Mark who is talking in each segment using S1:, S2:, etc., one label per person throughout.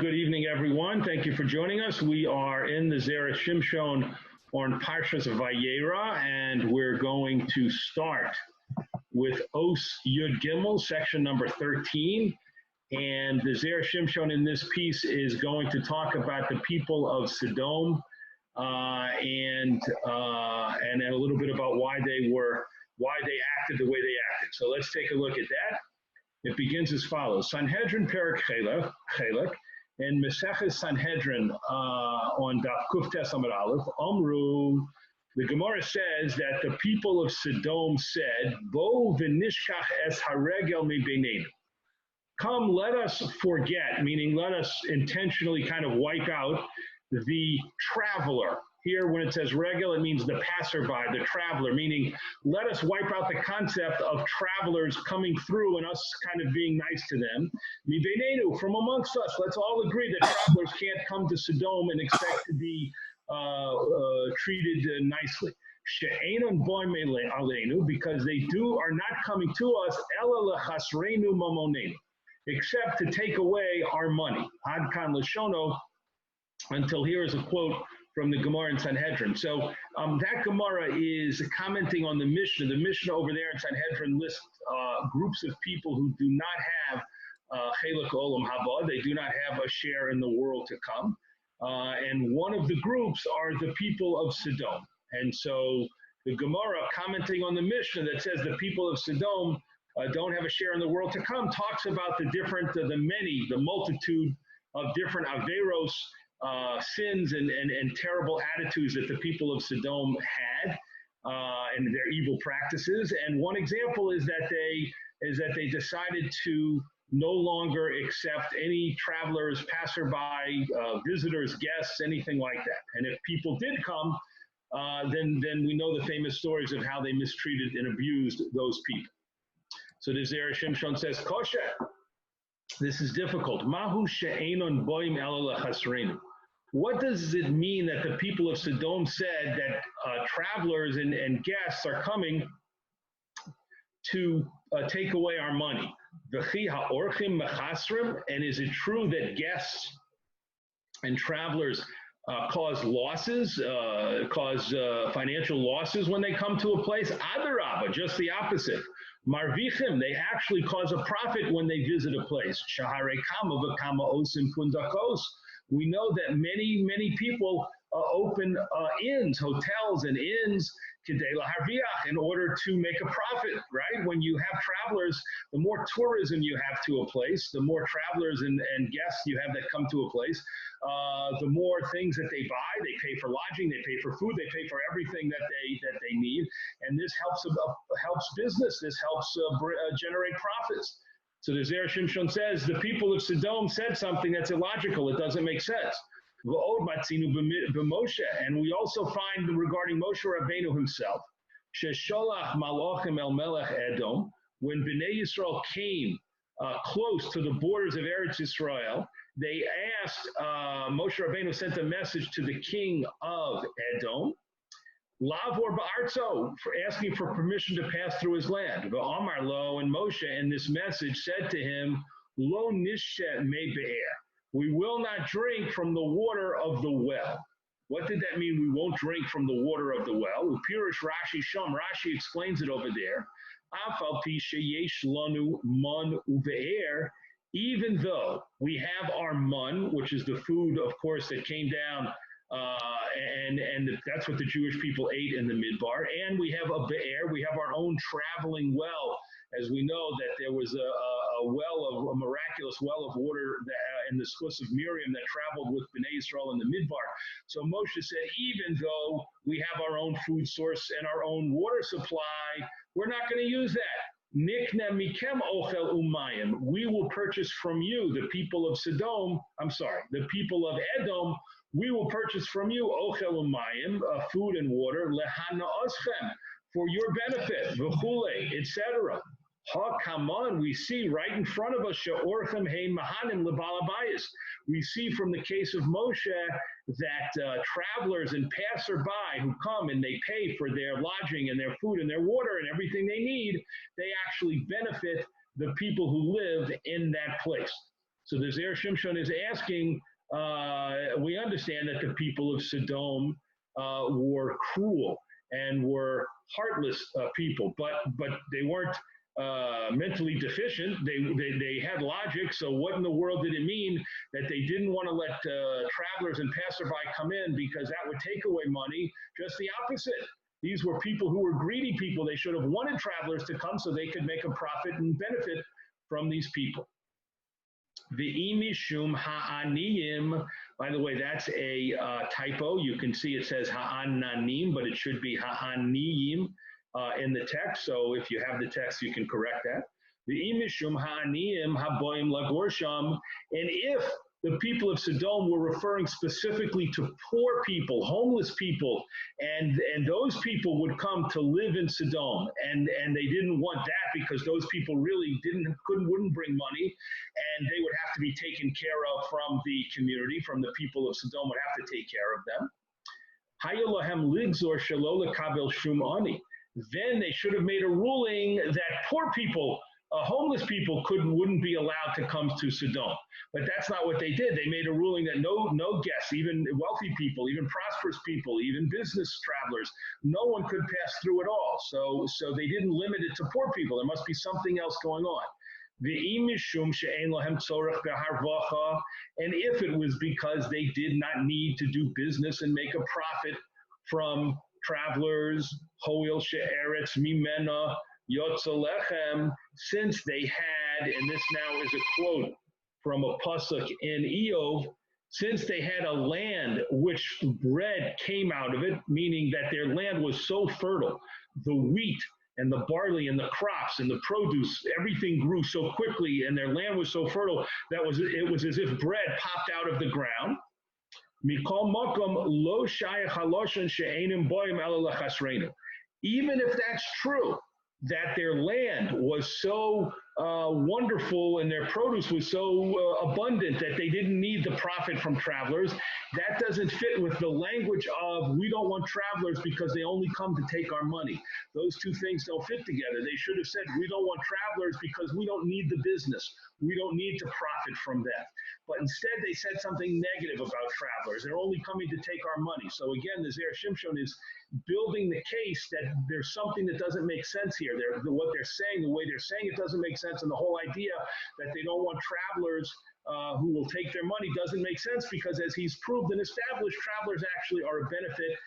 S1: Good evening, everyone. Thank you for joining us. We are in the Zera Shimshon on Parsha's Vayeira, and we're going to start with Os Yud Gimel, section number 13. And the Zera Shimshon in this piece is going to talk about the people of Sodom and then a little bit about why they acted the way they acted. So let's take a look at that. It begins as follows: Sanhedrin Perek Chelek. In Meseches Sanhedrin on Daf Kuftes Amud Aleph, Omru, the Gemara says that the people of Sodom said, Bo v'nishkach es haregel mi beinenu. Come, let us forget, meaning let us intentionally kind of wipe out the traveler. Here, when it says regel, it means the passerby, the traveler, meaning let us wipe out the concept of travelers coming through and us kind of being nice to them. Mi beinenu, from amongst us, let's all agree that travelers can't come to Sodom and expect to be treated nicely. She'enon boim aleinu, because they are not coming to us, ela lechasreinu mamonenu, except to take away our money. Ad kan lashono, until here is a quote from the Gemara in Sanhedrin. So that Gemara is commenting on the Mishnah. The Mishnah over there in Sanhedrin lists groups of people who do not have Chelek Olam Haba. They do not have a share in the world to come. And one of the groups are the people of Sodom. And so the Gemara, commenting on the Mishnah that says the people of Sodom don't have a share in the world to come, talks about the multitude of different Averos, sins and terrible attitudes that the people of Sodom had, and their evil practices. And one example is that they decided to no longer accept any travelers, passerby, visitors, guests, anything like that. And if people did come, then we know the famous stories of how they mistreated and abused those people. So the Zera Shimshon says, Kosher, this is difficult. Mahu she'enon boim ela lechasreinu. What does it mean that the people of Sodom said that travelers and guests are coming to take away our money? V'chi ha'orchim mechasrim, and is it true that guests and travelers cause losses, cause financial losses when they come to a place? Adarabba, just the opposite. Marvichim, they actually cause a profit when they visit a place. Shahare kama v'kama osim pundakos. We know that many people open inns, hotels and inns, in order to make a profit, right? When you have travelers, the more tourism you have to a place, the more travelers and guests you have that come to a place, the more things that they buy. They pay for lodging, they pay for food, they pay for everything that they need, and this helps business. This helps generate profits. So the Zera Shimshon says the people of Sodom said something that's illogical. It doesn't make sense. And we also find regarding Moshe Rabbeinu himself, Shesholach Malachim El Melech Edom, when Bnei Yisrael came close to the borders of Eretz Yisrael, they asked, Moshe Rabbeinu sent a message to the king of Edom, Lavor Ba'arzo, for asking for permission to pass through his land. V'amar lo, and Moshe in this message said to him, Lo nishet me be'er. We will not drink from the water of the well. What did that mean? We won't drink from the water of the well. Upirish Rashi Sham. Rashi explains it over there. Afal pi sheyesh lanu man uve'er. Even though we have our mun, which is the food, of course, that came down, and that's what the Jewish people ate in the Midbar. And we have a be'er, we have our own traveling well, as we know that there was a miraculous well of water in the schus of Miriam that traveled with Bnei Yisrael in the Midbar. So Moshe said, even though we have our own food source and our own water supply, we're not going to use that. Nikna mikem ochel umayim. We will purchase from you, the people of the people of Edom, we will purchase from you ochel umayim, food and water, lehana oschem, for your benefit, v'chule, etc. Ha-kaman, we see right in front of us, she'orchem hei mahanim lebalabayis. We see from the case of Moshe that travelers and passerby who come and they pay for their lodging and their food and their water and everything they need, they actually benefit the people who live in that place. So the Zera Shimshon is asking, we understand that the people of Sodom were cruel and were heartless people, but they weren't mentally deficient. They had logic. So what in the world did it mean that they didn't want to let travelers and passerby come in because that would take away money? Just the opposite. These were people who were greedy people. They should have wanted travelers to come so they could make a profit and benefit from these people. Ve'imishum ha'aniyim. By the way, that's a typo. You can see it says ha'ananim, but it should be ha'aniyim in the text. So if you have the text, you can correct that. Ve'imishum ha'aniyim haboim lagorsham. And if the people of Sodom were referring specifically to poor people, homeless people, and those people would come to live in Sodom, and they didn't want that because those people really wouldn't bring money, and they would have to be taken care of from the community, from the people of Sodom would have to take care of them. Then they should have made a ruling that poor people, homeless people wouldn't be allowed to come to Sodom. But that's not what they did. They made a ruling that no guests, even wealthy people, even prosperous people, even business travelers, no one could pass through at all. So they didn't limit it to poor people. There must be something else going on. And if it was because they did not need to do business and make a profit from travelers, hoil she'eretz mimena yotzalechem, since they had, and this now is a quote from a pasuk in Eov, since they had a land which bread came out of it, meaning that their land was so fertile, the wheat and the barley and the crops and the produce, everything grew so quickly, and their land was so fertile that it was as if bread popped out of the ground. Even if that's true, that their land was so wonderful and their produce was so abundant that they didn't need the profit from travelers, that doesn't fit with the language of we don't want travelers because they only come to take our money. Those two things don't fit together. They should have said we don't want travelers because we don't need the business. We don't need to profit from that. But instead they said something negative about travelers. They're only coming to take our money. So again, the Zera Shimshon is building the case that there's something that doesn't make sense here. What they're saying, the way they're saying it doesn't make sense, and the whole idea that they don't want travelers who will take their money doesn't make sense, because as he's proved and established, travelers actually are a benefit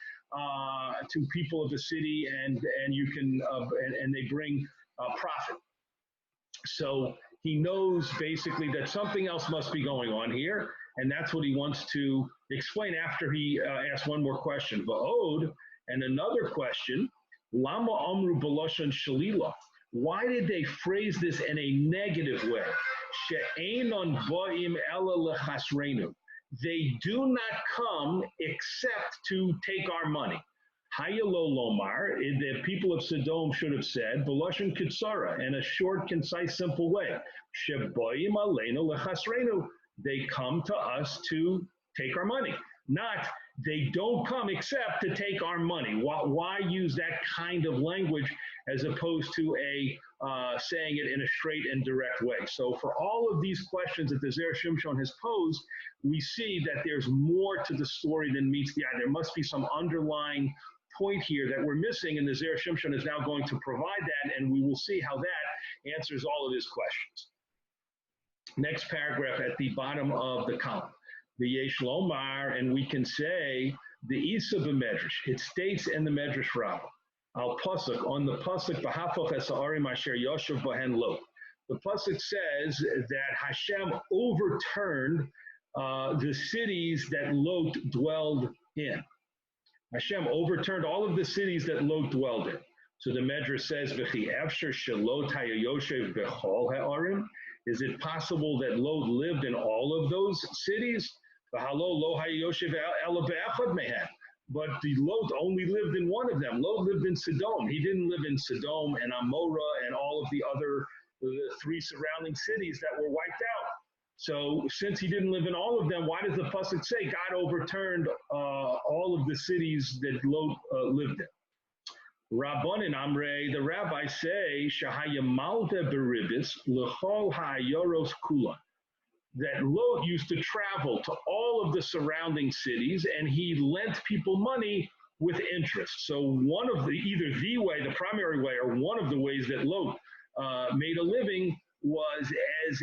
S1: to people of the city, and you can and they bring profit. So he knows basically that something else must be going on here, and that's what he wants to explain after he asks one more question. Va'od, and another question, Lama Amru Baloshan Shalila. Why did they phrase this in a negative way? She'enon ba'im ela lechasreinu. They do not come except to take our money. Hayalo lomar, the people of Sodom should have said, Baloshan Kitsara, in a short, concise, simple way. She'ba'im aleinu lechasreinu. They come to us to take our money. Not, they don't come except to take our money. Why use that kind of language as opposed to saying it in a straight and direct way? So for all of these questions that the Zera Shimshon has posed, we see that there's more to the story than meets the eye. There must be some underlying point here that we're missing, and the Zera Shimshon is now going to provide that, and we will see how that answers all of his questions. Next paragraph at the bottom of the column. The Yesh Lomar, and we can say the Isa b'Medrash. It states in the Medrash Rabbah, al pasuk, on the pasuk b'hafach esa'arim asher yoshev bohen lo. The pasuk says that Hashem overturned the cities that Lot dwelled in. Hashem overturned all of the cities that Lot dwelled in. So the Medrash says, v'chi efsher shelot hayoshev b'chol ha'arim. Is it possible that Lot lived in all of those cities? But the Lot only lived in one of them. Lot lived in Sodom. He didn't live in Sodom and Amorah and all of the other three surrounding cities that were wiped out. So since he didn't live in all of them, why does the pasuk say God overturned all of the cities that Lot lived in? Rabban and Amre, the rabbis say, Shahayamalta beribis lechol ha'ayoros kula. that Lot used to travel to all of the surrounding cities, and he lent people money with interest. So one of either the way, the primary way, or one of the ways that Lot made a living was as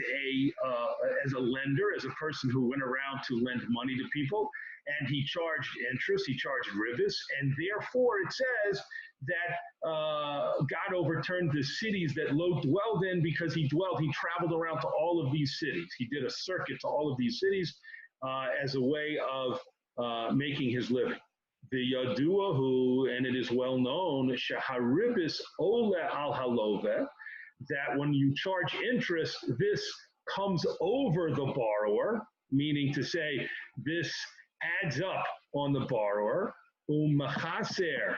S1: a lender, as a person who went around to lend money to people, and he charged interest, he charged ribis, and therefore it says that God overturned the cities that Lot dwelled in because he traveled around to all of these cities. He did a circuit to all of these cities as a way of making his living. The Yadua, who, and it is well known, Shaharibis Ole al Halove, that when you charge interest, this comes over the borrower, meaning to say this adds up on the borrower, Umachaser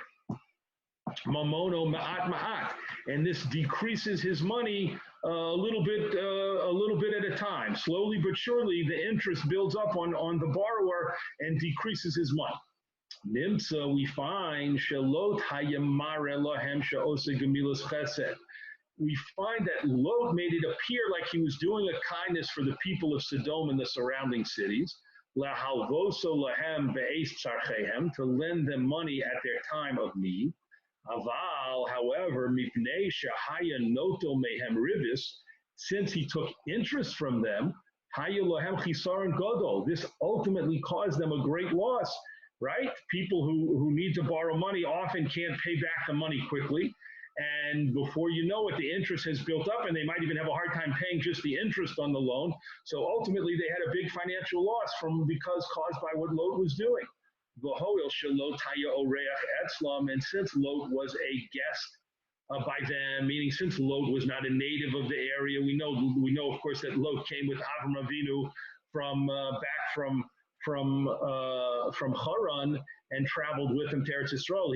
S1: Mamono Ma'at Ma'at, and this decreases his money a little bit at a time. Slowly but surely, the interest builds up on the borrower and decreases his money. Nimsa, we find Shalot Hayamare Lahem Sha'ose Gemilas Chesed. We find that Lot made it appear like he was doing a kindness for the people of Sodom and the surrounding cities, lahalvoso lahem be'es tzarchehem, to lend them money at their time of need. Aval, however, mipnei shehaya noto mehem ribis, since he took interest from them, haya lahem chisaron gadol. This ultimately caused them a great loss, right? People who need to borrow money often can't pay back the money quickly. And before you know it, the interest has built up, and they might even have a hard time paying just the interest on the loan. So ultimately, they had a big financial loss because caused by what Lot was doing. And since Lot was a guest by them, meaning since Lot was not a native of the area, we know of course that Lot came with Avram Avinu from Haran and traveled with him to Eretz Yisrael,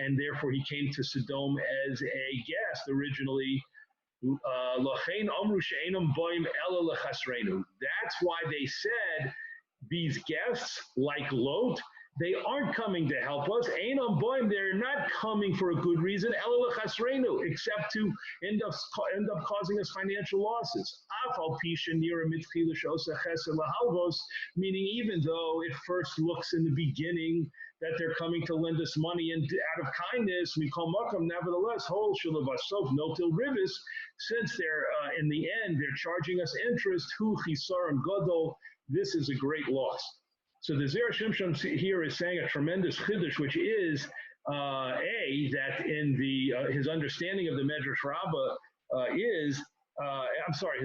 S1: and therefore he came to Sodom as a guest originally. That's why they said these guests, like Lot, they aren't coming to help us. They're not coming for a good reason, except to end up causing us financial losses. Meaning, even though it first looks in the beginning that they're coming to lend us money and out of kindness, we call makam, nevertheless, notil ribis, since they're in the end they're charging us interest, hu chisaron gadol, this is a great loss. So the Zera Shimshon here is saying a tremendous chiddush, which is that in his understanding of the Medrash Rabbah his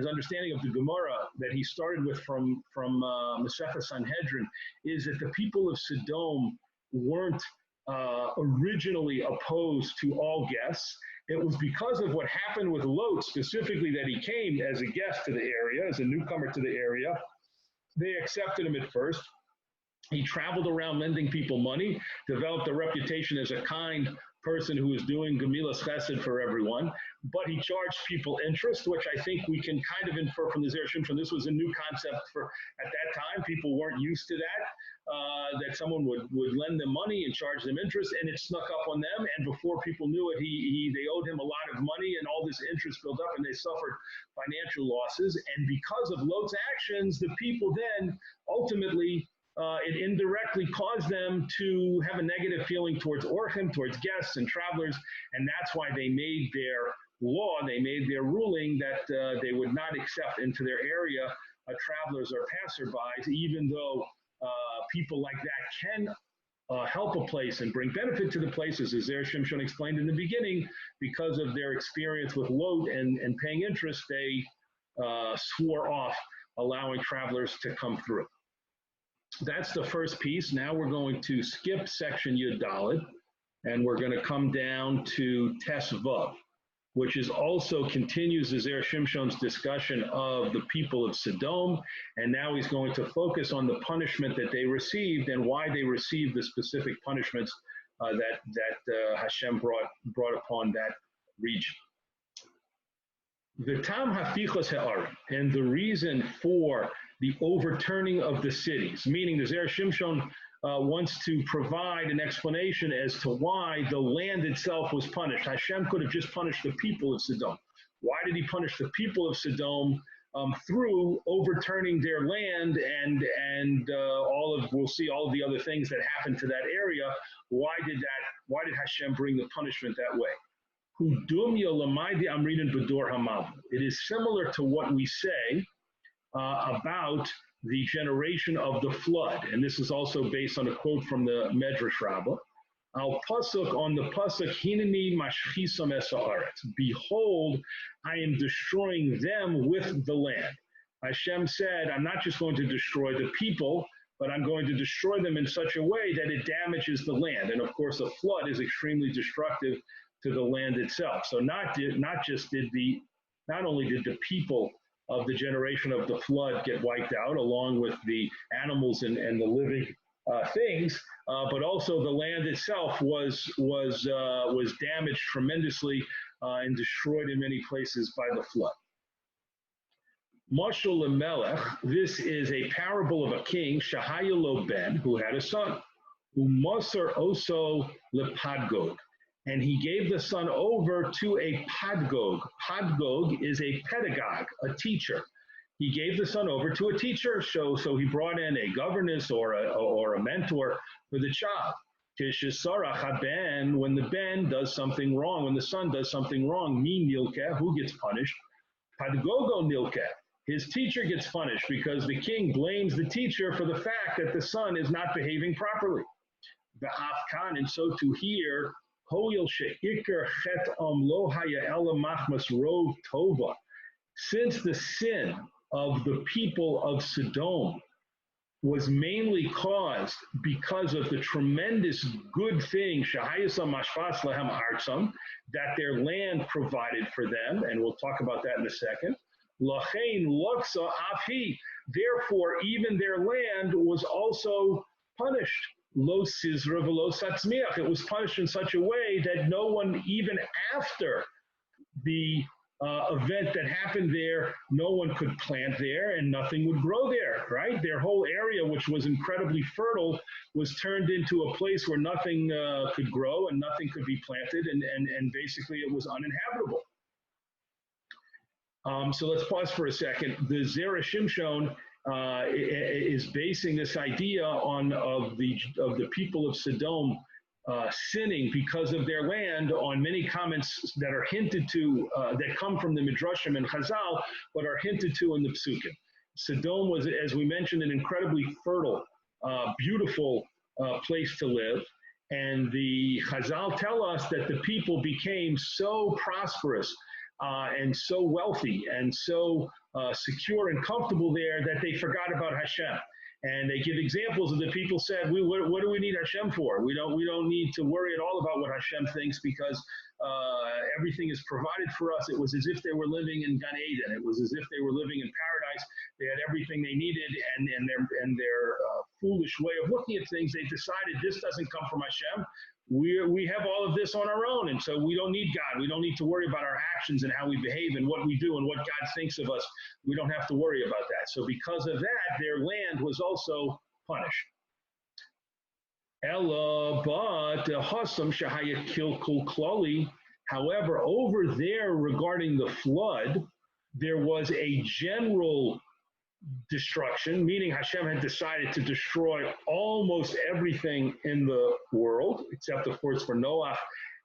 S1: understanding of the Gemara that he started with from Masechah Sanhedrin is that the people of Sodom weren't originally opposed to all guests. It was because of what happened with Lot, specifically that he came as a guest to the area, as a newcomer to the area. They accepted him at first. He traveled around lending people money, developed a reputation as a kind person who was doing Gemilas Chesed for everyone, but he charged people interest, which I think we can kind of infer from the Zera Shimshon. This was a new concept at that time. People weren't used to that someone would lend them money and charge them interest, and it snuck up on them, and before people knew it, they owed him a lot of money, and all this interest built up, and they suffered financial losses. And because of Lot's actions, the people then ultimately it indirectly caused them to have a negative feeling towards orchim, towards guests and travelers, and that's why they made their law, they made their ruling that they would not accept into their area travelers or passerbys, even though people like that can help a place and bring benefit to the places, as Zera Shimshon explained in the beginning. Because of their experience with Lot and paying interest, they swore off allowing travelers to come through. That's the first piece. Now we're going to skip section Yud Dalet, and we're going to come down to Tes Vav, which is also continues the Zera Shimshon's discussion of the people of Sodom, and now he's going to focus on the punishment that they received and why they received the specific punishments that Hashem brought upon that region. The Tam Hafichos Ha'arim, and the reason for the overturning of the cities, meaning the Zera Shimshon wants to provide an explanation as to why the land itself was punished. Hashem could have just punished the people of Sodom. Why did he punish the people of Sodom through overturning their land and we'll see all of the other things that happened to that area. Why did Hashem bring the punishment that way? It is similar to what we say about the generation of the flood, and this is also based on a quote from the Medrash Rabbah. Al pasuk, on the pasuk, Hineni mashchisam es haaretz. Behold, I am destroying them with the land. Hashem said, I'm not just going to destroy the people, but I'm going to destroy them in such a way that it damages the land. And of course, a flood is extremely destructive to the land itself. So not only did the people of the generation of the flood get wiped out, along with the animals and the living things, but also the land itself was damaged tremendously and destroyed in many places by the flood. Mashal Melech, this is a parable of a king, Shahaya lo ben, who had a son, who Moser oso lepadgog, and he gave the son over to a padgog. Padgog is a pedagogue, a teacher. He gave the son over to a teacher, so he brought in a governess or a mentor for the child. When the ben does something wrong, when the son does something wrong, who gets punished? Padgogo nilke. His teacher gets punished because the king blames the teacher for the fact that the son is not behaving properly. And so to hear, since the sin of the people of Sodom was mainly caused because of the tremendous good thing that their land provided for them, and we'll talk about that in a second. Therefore, even their land was also punished. Lo sizra v'lo satzmiach. It was punished in such a way that no one, even after the event that happened there, no one could plant there and nothing would grow there, right? Their whole area, which was incredibly fertile, was turned into a place where nothing could grow and nothing could be planted, and basically it was uninhabitable. So let's pause for a second. The Zera Shimshon is basing this idea of the people of Sodom sinning because of their land on many comments that are hinted to, that come from the Midrashim and Chazal, but are hinted to in the Psukim. Sodom was, as we mentioned, an incredibly fertile, beautiful place to live. And the Chazal tell us that the people became so prosperous and so wealthy and so secure and comfortable there that they forgot about Hashem. And they give examples of the people said, what do we need Hashem for? We don't need to worry at all about what Hashem thinks because everything is provided for us. It was as if they were living in Gan Eden. It was as if they were living in paradise. They had everything they needed, and their foolish way of looking at things, they decided this doesn't come from Hashem. We have all of this on our own, and so we don't need God. We don't need to worry about our actions and how we behave and what we do and what God thinks of us. We don't have to worry about that. So because of that, their land was also punished. Ella, but Hasam Shahaya Kilkul Klali. However, over there regarding the flood, there was a general destruction, meaning Hashem had decided to destroy almost everything in the world, except of course for Noah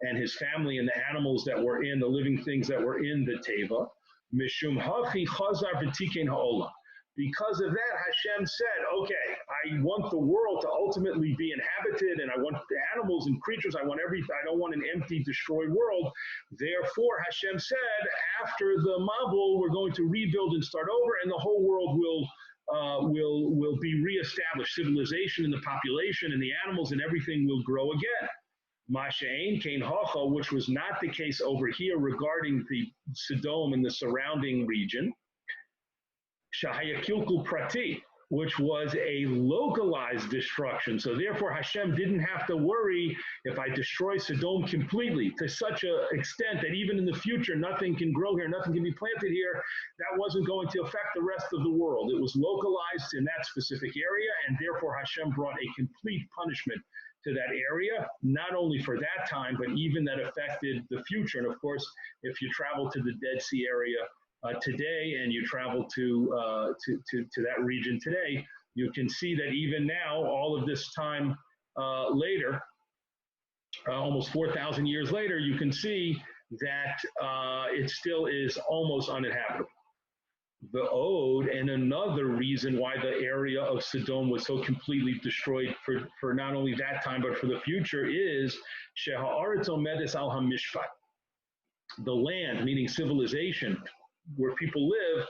S1: and his family and the animals that were in, the living things that were in the Teva. Mishum hachi chazar v'tikein ha'olam. Because of that, Hashem said, okay, I want the world to ultimately be inhabited, and I want the animals and creatures, I want everything, I don't want an empty, destroyed world. Therefore, Hashem said, after the Mabul, we're going to rebuild and start over, and the whole world will be reestablished. Civilization and the population and the animals and everything will grow again. Masha'ain Kain Hacha, which was not the case over here regarding the Sodom and the surrounding region. Shahayakilkul Prati, which was a localized destruction. So therefore Hashem didn't have to worry if I destroy Sodom completely to such an extent that even in the future nothing can grow here, nothing can be planted here. That wasn't going to affect the rest of the world. It was localized in that specific area, and therefore Hashem brought a complete punishment to that area, not only for that time, but even that affected the future. And of course, if you travel to the Dead Sea area, today, and you travel to that region today, you can see that even now, all of this time later, almost 4,000 years later, you can see that it still is almost uninhabitable. The Ode, and another reason why the area of Sodom was so completely destroyed for not only that time, but for the future, is Sheha'aretz omedes al hamishpat. The land, meaning civilization, where people live,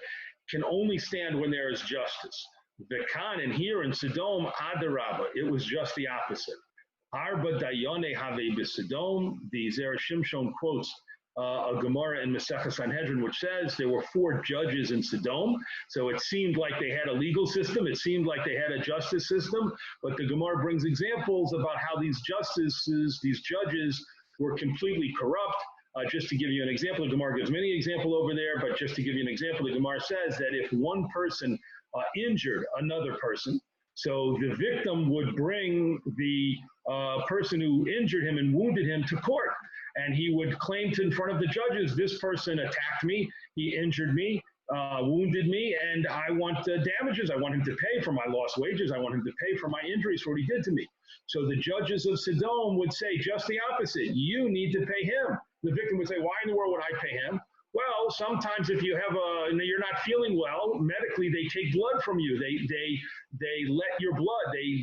S1: can only stand when there is justice. Vekan, and here in Sodom, Adarabba, it was just the opposite. Arba dayone have b'Sodom. The Zera Shimshon quotes a Gemara in Masechah Sanhedrin, which says there were 4 judges in Sodom. So it seemed like they had a legal system. It seemed like they had a justice system. But the Gemara brings examples about how these judges were completely corrupt. Just to give you an example, the Gemara gives many examples over there, but just to give you an example, the Gemara says that if one person injured another person, so the victim would bring the person who injured him and wounded him to court, and he would claim in front of the judges, this person attacked me, he injured me, wounded me, and I want damages. I want him to pay for my lost wages. I want him to pay for my injuries for what he did to me. So the judges of Sodom would say just the opposite. You need to pay him. The victim would say, why in the world would I pay him? Well, sometimes if you have you're not feeling well, medically they take blood from you. They let your blood. They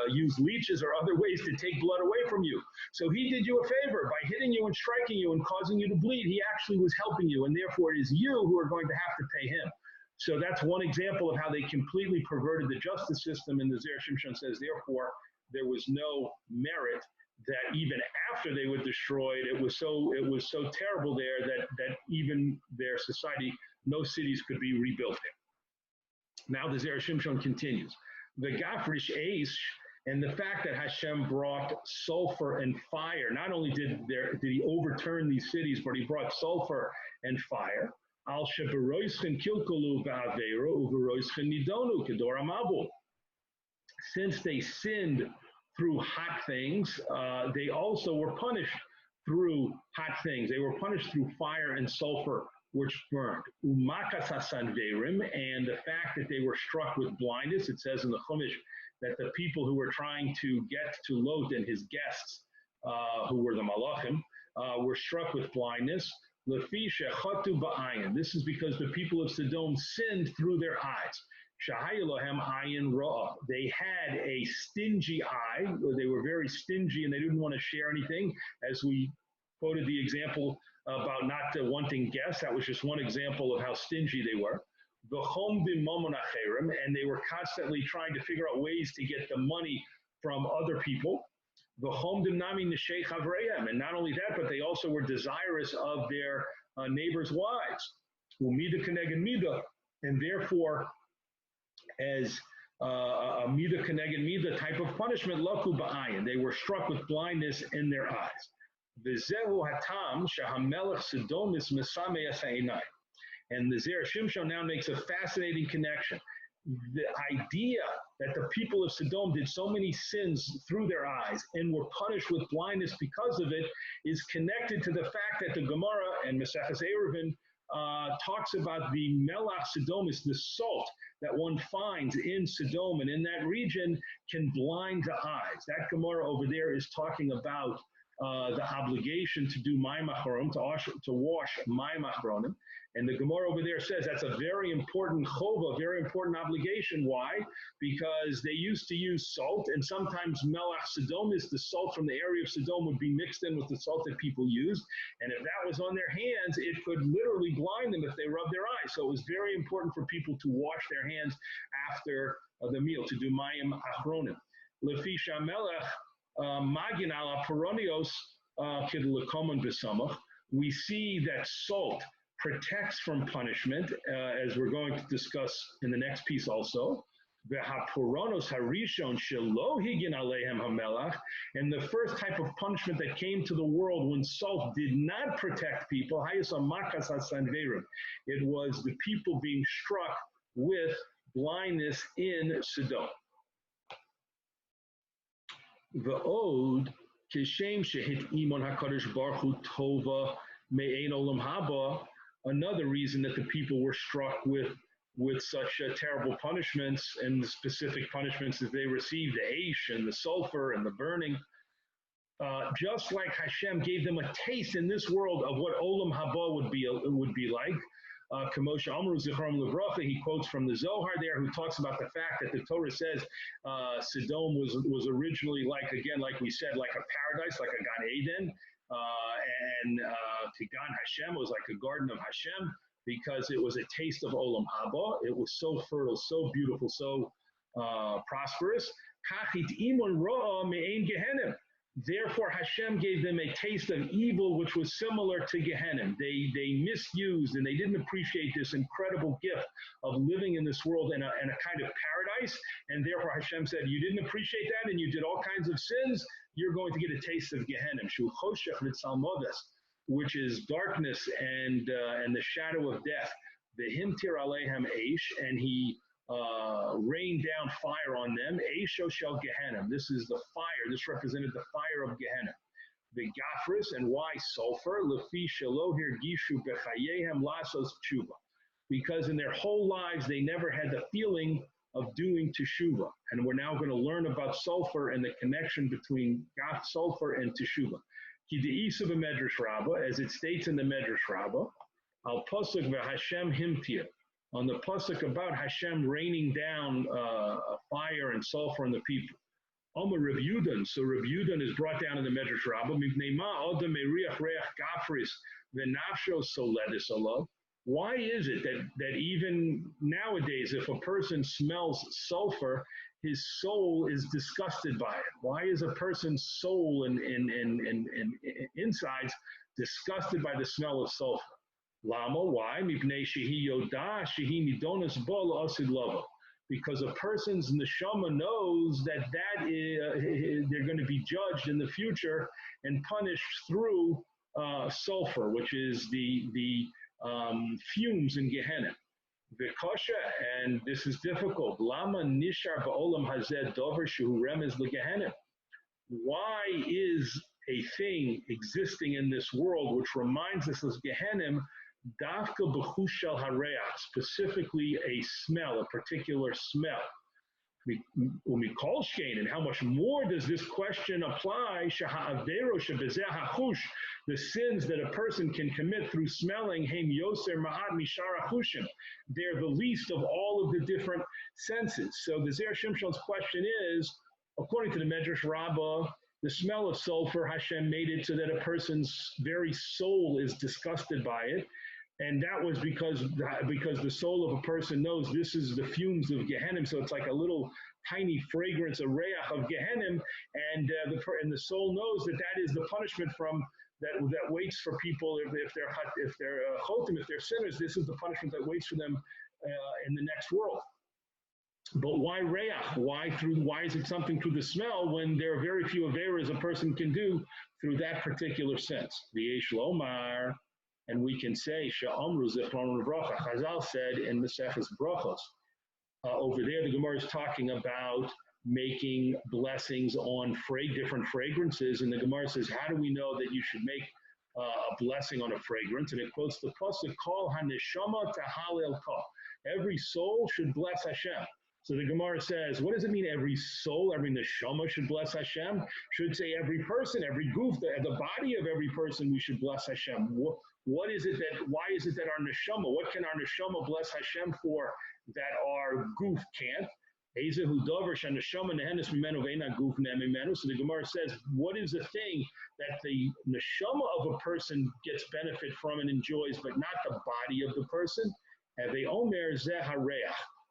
S1: use leeches or other ways to take blood away from you. So he did you a favor by hitting you and striking you and causing you to bleed. He actually was helping you, and therefore it is you who are going to have to pay him. So that's one example of how they completely perverted the justice system. And the Zera Shimshon says, therefore, there was no merit. That even after they were destroyed, it was so terrible there that even their society, no cities could be rebuilt there. Now the Zera Shimshon continues. The Gafrish Eish, and the fact that Hashem brought sulfur and fire, not only did he overturn these cities, but he brought sulfur and fire. Al sheberoischen kilkulu ba'aveira uveroischen nidonu kedor amabu. Since they sinned through hot things, they also were punished through hot things. They were punished through fire and sulfur, which burned. Umakas hasanverim, and the fact that they were struck with blindness. It says in the Chumash that the people who were trying to get to Lot and his guests, who were the Malachim, were struck with blindness. Lefi shechatu ba'ayin. This is because the people of Sodom sinned through their eyes. Shahayalohem ayin ra'ah. They had a stingy eye. They were very stingy and they didn't want to share anything. As we quoted the example about not wanting guests, that was just one example of how stingy they were. And they were constantly trying to figure out ways to get the money from other people. And not only that, but they also were desirous of their neighbors' wives. And therefore, as a mida keneged mida type of punishment, laku ba'ayin, they were struck with blindness in their eyes. V'zehu hatam shahamelech Sodomis mesameh ha'einai. And the Zera Shimshon now makes a fascinating connection. The idea that the people of Sodom did so many sins through their eyes and were punished with blindness because of it is connected to the fact that the Gemara and Maseches Eruvin talks about the melach Sodomis, the salt that one finds in Sodom and in that region can blind the eyes. That Gemara over there is talking about the obligation to do mayim achronim, to wash mayim achronim. And the Gemara over there says that's a very important chova, very important obligation. Why? Because they used to use salt, and sometimes melach Sodomis, the salt from the area of Sodom, would be mixed in with the salt that people used. And if that was on their hands, it could literally blind them if they rubbed their eyes. So it was very important for people to wash their hands after the meal, to do mayim achronim. Lefi shamelech magin ala peronios kid lekomon b'samach. We see that salt protects from punishment, as we're going to discuss in the next piece also. V'haporonos harishon shelo higin aleihem hamelach, and the first type of punishment that came to the world when salt did not protect people, hayasam makas hasanverim, it was the people being struck with blindness in Sodom. V'od kishem shehit imon hakadosh baruch hu tova me'ein olam haba. another reason that the people were struck with such terrible punishments, and the specific punishments that they received, the ash and the sulfur and the burning. Just like Hashem gave them a taste in this world of what Olam Haba would be like. Kamosha Amru Zichron Levracha, he quotes from the Zohar there, who talks about the fact that the Torah says Sodom was originally, like we said, like a paradise, like a Gan Eden, and Tigan Hashem was like a garden of Hashem, because it was a taste of Olam Haba. It was so fertile, so beautiful, so prosperous. Kachit imun ro'a me'ein Gehenim. Therefore, Hashem gave them a taste of evil, which was similar to Gehenna. They misused and they didn't appreciate this incredible gift of living in this world in a kind of paradise. And therefore, Hashem said, you didn't appreciate that and you did all kinds of sins, you're going to get a taste of Gehenna, Shu choshech v'tzalmodas, which is darkness and the shadow of death. V'himtir aleihem eish, and he rained down fire on them. Eisho shel Gehenna. This is the fire. This represented the fire of Gehenna. The Gafris, and why sulfur? Lefi shelohir gishu bechayehem lasos tshuva. Because in their whole lives they never had the feeling of doing teshuva. And we're now going to learn about sulfur and the connection between sulfur and teshuva. Ki de'isa b'medrash Rabbah, as it states in the Medrash Rabbah, al pasuk v'Hashem himtir, on the pasuk about Hashem raining down fire and sulfur on the people. Omer Reb Yudan, so Reb Yudan is brought down in the Medrash Rabbah. Mipnei ma adam meriach reach gafris v'nafsho soledis alav. Why is it that even nowadays, if a person smells sulfur, his soul is disgusted by it? Why is a person's soul and insides disgusted by the smell of sulfur? Lama, why? Because a person's neshama knows that they're going to be judged in the future and punished through sulfur, which is the fumes in Gehenna. Vikosha, and this is difficult. Lama nishar ba'olam hazeh dover shehu remez leGehenna. Why is a thing existing in this world which reminds us of Gehenna, dafka b'chushal hareach, specifically a smell, a particular smell? And how much more does this question apply? The sins that a person can commit through smelling, they're the least of all of the different senses. So the Zera Shimshon's question is, according to the Medrash Rabbah, the smell of sulfur, Hashem made it so that a person's very soul is disgusted by it. And that was because the soul of a person knows this is the fumes of Gehenna, so it's like a little tiny fragrance, a reach of Gehenna, and the soul knows that is the punishment that waits for people if they're chotim, if they're sinners. This is the punishment that waits for them in the next world. But why reach? Why is it something through the smell when there are very few aveiros a person can do through that particular sense? V'yesh lomar. And we can say, Sha'amru Zichron Levracha. Chazal said in Maseches Brachos, over there the Gemara is talking about making blessings on different fragrances. And the Gemara says, how do we know that you should make a blessing on a fragrance? And it quotes the pasuk, Kol haneshama tahalel kol. Every soul should bless Hashem. So the Gemara says, what does it mean every soul, every neshama should bless Hashem? Should say every person, every goof, the body of every person, we should bless Hashem. Why is it that our neshama, what can our neshama bless Hashem for that our goof can't? So the Gemara says, what is the thing that the neshama of a person gets benefit from and enjoys, but not the body of the person?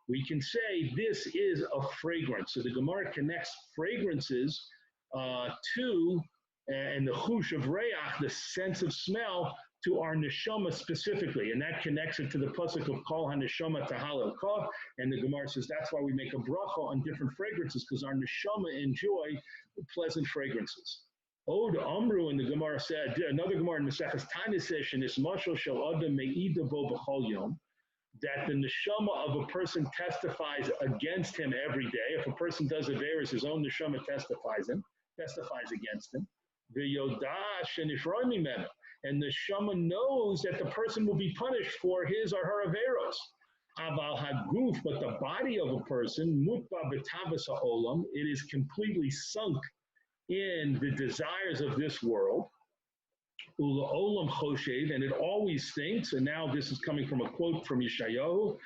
S1: We can say this is a fragrance. So the Gemara connects fragrances to, and the chush of reach, the sense of smell, to our neshama specifically. And that connects it to the pasuk of Kol HaNeshama Tahalel Kol. And the Gemara says that's why we make a bracha on different fragrances, because our neshama enjoy pleasant fragrances. Od Amru, and the Gemara said, another Gemara in Maseches Taanis says, Shenis Mashal Shel Adam Me'ida Bo B'chol Yom, that the neshama of a person testifies against him every day. If a person does aveiros, his own neshama testifies against him. and the Shama knows that the person will be punished for his or her averos. Aval haguf, but the body of a person, mutba betavas ha'olam, it is completely sunk in the desires of this world. Ula olam choshev, and it always thinks, and now this is coming from a quote from Yeshayahu,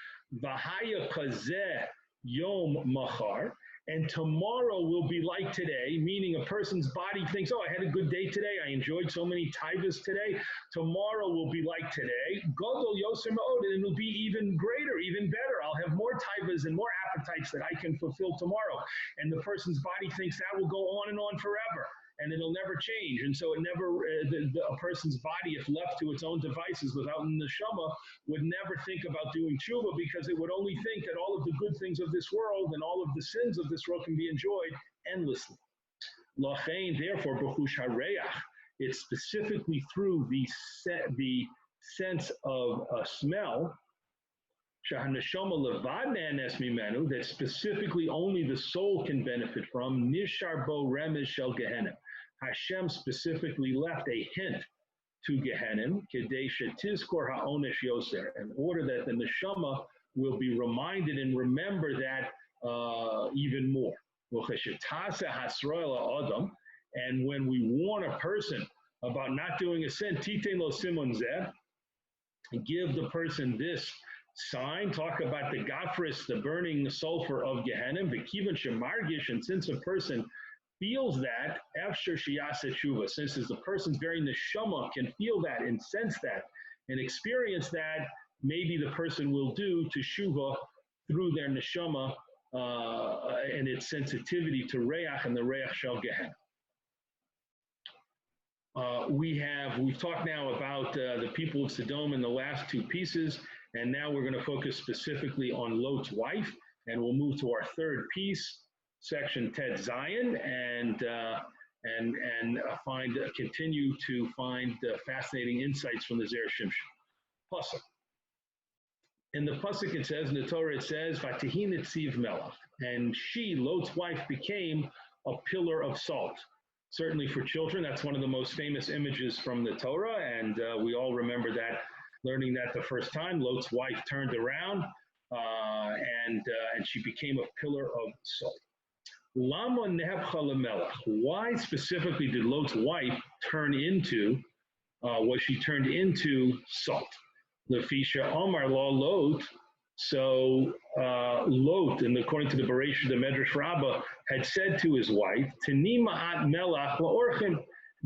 S1: Vahaya kazeh yom machar, and tomorrow will be like today, meaning a person's body thinks, oh, I had a good day today, I enjoyed so many taivas today, tomorrow will be like today, Godol Yoser Ma'od, and it'll be even greater, even better. I'll have more taivas and more appetites that I can fulfill tomorrow. And the person's body thinks that will go on and on forever, and it'll never change. And so it never, a person's body, if left to its own devices without an neshama, would never think about doing tshuva, because it would only think that all of the good things of this world and all of the sins of this world can be enjoyed endlessly. Lachain, therefore, b'chush hareach, it's specifically through the sense of smell, that specifically only the soul can benefit from. Nishar bo remez shel Gehenna. Hashem specifically left a hint to Gehenna, kedei shetizkor ha'onesh yoser, in order that the neshama will be reminded and remember that even more. And when we warn a person about not doing a sin, titein lo simon zeh, give the person this sign, talk about the gafris, the burning sulfur of Gehenna, v'kivan shemargish, and since a person feels that, after sheyaseh tshuva, since the person's very neshama can feel that and sense that and experience that, maybe the person will do teshuva through their neshama and its sensitivity to reach and the reach shel Gehenna. We've talked now about the people of Sodom in the last two pieces, and now we're going to focus specifically on Lot's wife, and we'll move to our third piece, section Tet Zion, and continue to find fascinating insights from the Zera Shimshon. Pasuk. In the pasuk it says, in the Torah it says, "Vatihin etziv melach," and she, Lot's wife, became a pillar of salt. Certainly for children, that's one of the most famous images from the Torah, and we all remember that, learning that the first time. Lot's wife turned around, and she became a pillar of salt. Lama nehepcha lemelech. Why specifically did Lot's wife turn into, was she turned into salt? Lefisha Omar Law Lot. So Lot, and according to the Vayeira, the Medrash Rabbah, had said to his wife, "Tani ma'at melach la'orchim,"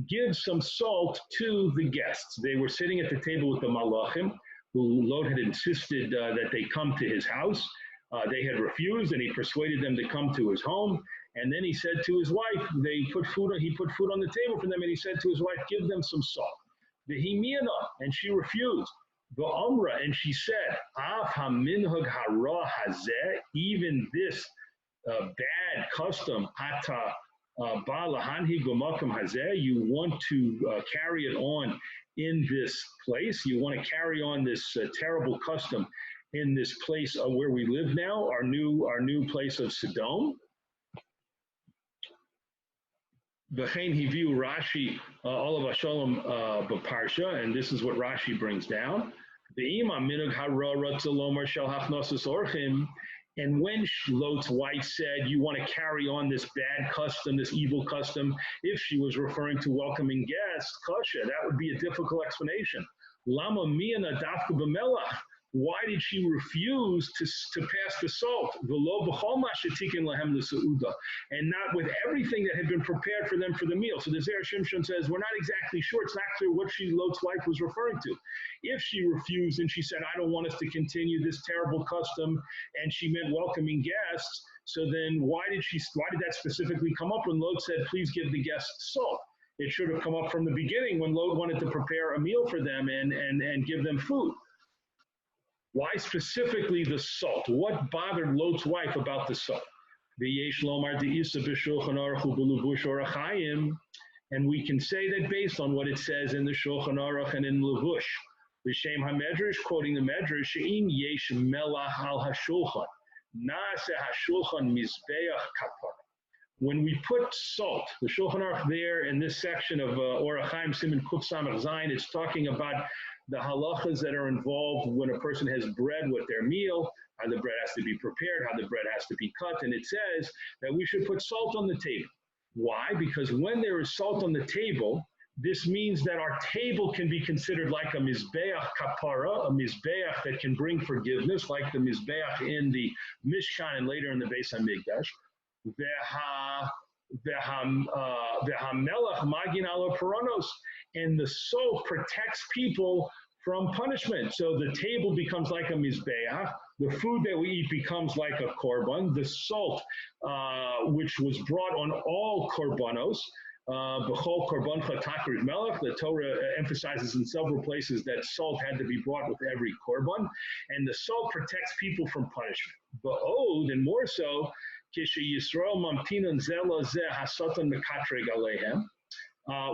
S1: give some salt to the guests. They were sitting at the table with the malachim, who Lot had insisted that they come to his house. They had refused, and he persuaded them to come to his home. And then he said to his wife, he put food on the table for them, and he said to his wife, "Give them some salt." V'himiana, and she refused. V'amra, and she said, "Af haminhag hara hazeh," even this bad custom, ata ba'lahanhi gomakam hazeh, you want to carry it on in this place. You want to carry on this terrible custom in this place where we live now, our new place of Sodom. V'chein hiviu Rashi olav hashalom b'Parsha, and this is what Rashi brings down. And when Lot's wife said, you want to carry on this bad custom, this evil custom, if she was referring to welcoming guests, kasha, that would be a difficult explanation. Lama miyana dafka b'melach. Why did she refuse to pass the salt? And not with everything that had been prepared for them for the meal. So the Zera Shimshon says, we're not exactly sure. It's not clear what Lot's wife was referring to. If she refused and she said, I don't want us to continue this terrible custom, and she meant welcoming guests, so then why did that specifically come up when Lot said, please give the guests salt? It should have come up from the beginning when Lot wanted to prepare a meal for them and give them food. Why specifically the salt? What bothered Lot's wife about the salt? And we can say that based on what it says in the Shulchan Aruch and in Levush. B'Shem HaMedrash, quoting the Medrash, She'im yesh melach al hashulchan, na'aseh hashulchan mizbeach kapara. when we put salt, the Shulchan Aruch there in this section of Orach Chaim Siman Kuf Samach Zayin, it's talking about the halachas that are involved when a person has bread with their meal, how the bread has to be prepared, how the bread has to be cut, and it says that we should put salt on the table. Why? Because when there is salt on the table, this means that our table can be considered like a mizbeach kapara, a mizbeach that can bring forgiveness, like the mizbeach in the Mishkan and later in the Beis HaMikdash. V'hamelach magin alo paranos, and the salt protects people from punishment. So the table becomes like a mizbeach. The food that we eat becomes like a korban. The salt, which was brought on all korbanos, b'chol korbancha takriv melech. The Torah emphasizes in several places that salt had to be brought with every korban, and the salt protects people from punishment. Ba'od, and more so, kishe Yisrael mamtinan zela zeh hasatan mekatreg alehem.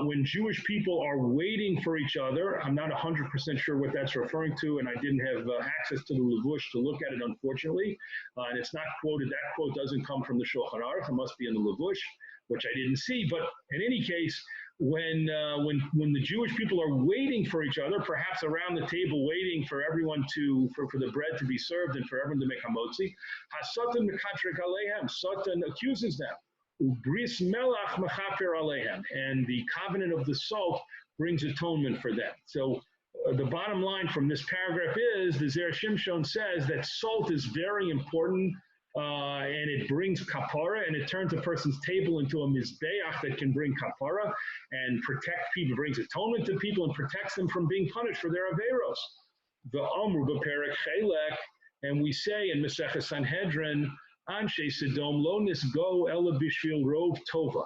S1: When Jewish people are waiting for each other, I'm not 100% sure what that's referring to, and I didn't have access to the Levush to look at it, unfortunately. And it's not quoted. That quote doesn't come from the Shulchan Aruch. It must be in the Levush, which I didn't see. But in any case, when the Jewish people are waiting for each other, perhaps around the table, waiting for everyone for the bread to be served and for everyone to make hamotzi, Hasatan mekatrek alehem, Satan accuses them. Bris melach mechaper alehem, and the covenant of the salt brings atonement for them. So the bottom line from this paragraph is the Zera Shimshon says that salt is very important, and it brings kapara, and it turns a person's table into a mizbeach that can bring kapara and protect people, brings atonement to people, and protects them from being punished for their averos. The Amru b'perek chelek, and we say in Masechah Sanhedrin, Anshe Sodom lo nisgo ela bishvil rov tova.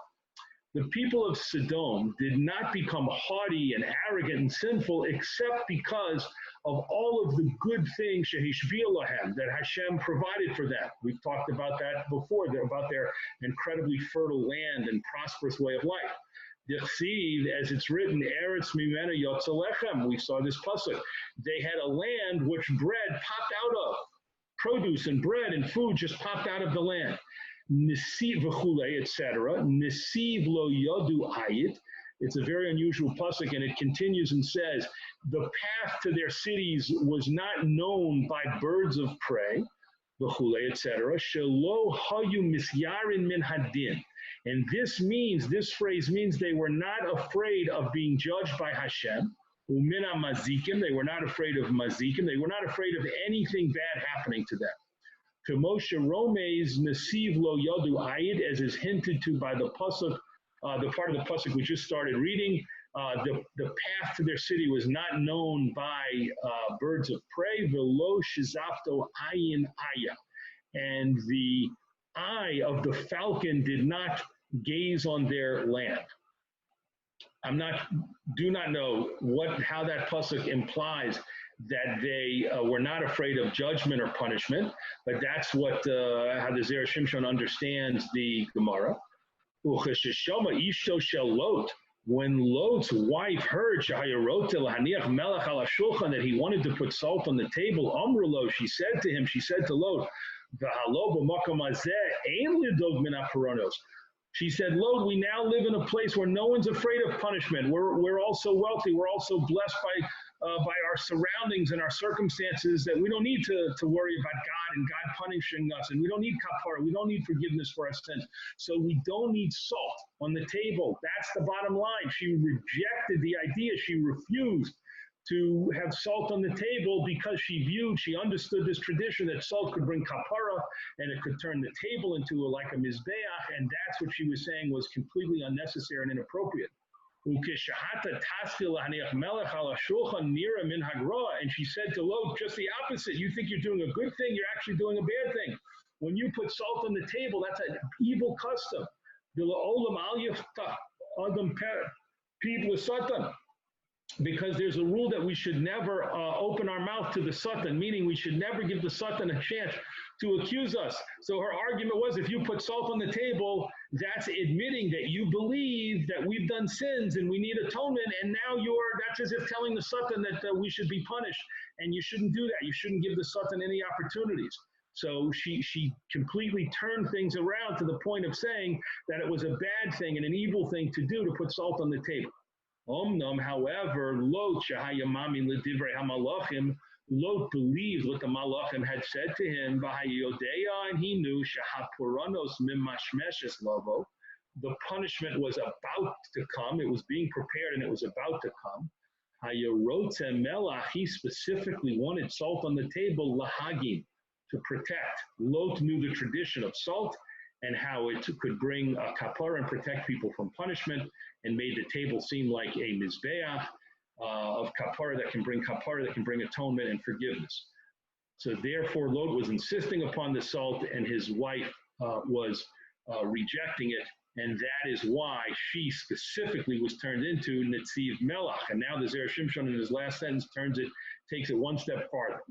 S1: The people of Sodom did not become haughty and arrogant and sinful except because of all of the good things shehishbiah lahem, that Hashem provided for them. We've talked about that before, about their incredibly fertile land and prosperous way of life. Dichsiv, as it's written, Eretz mimena yotza lechem. We saw this pasuk. They had a land which bread popped out of. Produce and bread and food just popped out of the land. Nisiv v'chulei, etc. Nisiv lo yodu ayit. It's a very unusual pasuk, and it continues and says, the path to their cities was not known by birds of prey, v'chulei, etc. Shelo hayu misyarin min hadin. And this phrase means they were not afraid of being judged by Hashem. Umina mazikim, they were not afraid of mazikim, they were not afraid of anything bad happening to them. Kamosha Rome's Nasiv lo yodu ayid, as is hinted to by the pasuk, the part of the pasuk we just started reading, the path to their city was not known by birds of prey, velo shizafto ayin aya, and the eye of the falcon did not gaze on their land. Do not know how that pasuk implies that they were not afraid of judgment or punishment, but that's what how the Zera Shimshon understands the Gemara. When Lot's wife heard that he wanted to put salt on the table, she said to Lot, she said, Lord, we now live in a place where no one's afraid of punishment. We're all so wealthy. We're all so blessed by our surroundings and our circumstances that we don't need to worry about God and God punishing us. And we don't need kapara. We don't need forgiveness for our sins. So we don't need salt on the table. That's the bottom line. She rejected the idea. She refused to have salt on the table because she understood this tradition that salt could bring kapara and it could turn the table into like a mizbeach, and that's what she was saying was completely unnecessary and inappropriate. And she said to Lot, just the opposite. You think you're doing a good thing, you're actually doing a bad thing. When you put salt on the table, that's an evil custom. Because there's a rule that we should never open our mouth to the Satan, meaning we should never give the Satan a chance to accuse us. So her argument was, if you put salt on the table, that's admitting that you believe that we've done sins and we need atonement, and now that's as if telling the Satan that we should be punished, and you shouldn't do that. You shouldn't give the Satan any opportunities. So she completely turned things around to the point of saying that it was a bad thing and an evil thing to do to put salt on the table. Omnam, however, Lot shahayamami ledivrei hamalachim, Lot believed what the malachim had said to him, v'hayodeya, and he knew shahapuranos mimashmeshes lavo. The punishment was about to come. It was being prepared and it was about to come. Hayorotze melach, he specifically wanted salt on the table, lahagim, to protect. Lot knew the tradition of salt and how it could bring a kapara and protect people from punishment, and made the table seem like a mizbeach of kapara that can bring atonement and forgiveness. So therefore, Lot was insisting upon the salt, and his wife was rejecting it, and that is why she specifically was turned into Netziv Melach. And now the Zera Shimshon in his last sentence takes it one step further.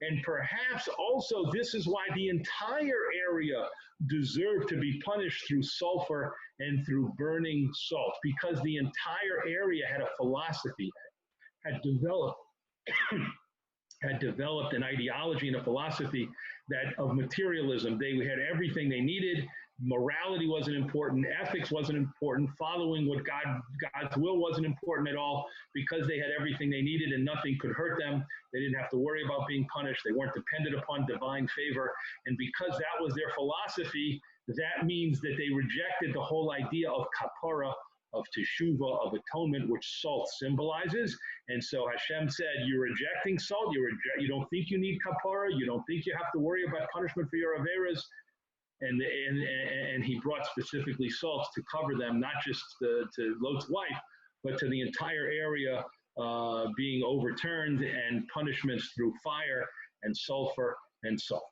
S1: And perhaps also this is why the entire area deserved to be punished through sulfur and through burning salt, because the entire area had a philosophy, had developed an ideology and a philosophy that of materialism. They had everything they needed. Morality wasn't important. Ethics wasn't important. Following what God's will wasn't important at all, because they had everything they needed and nothing could hurt them. They didn't have to worry about being punished. They weren't dependent upon divine favor. And because that was their philosophy, that means that they rejected the whole idea of kapara, of teshuvah, of atonement, which salt symbolizes. And so Hashem said, you're rejecting salt, you don't think you need kapara, you don't think you have to worry about punishment for your averas. And he brought specifically salts to cover them, not just to Lot's wife, but to the entire area being overturned, and punishments through fire and sulfur and salt.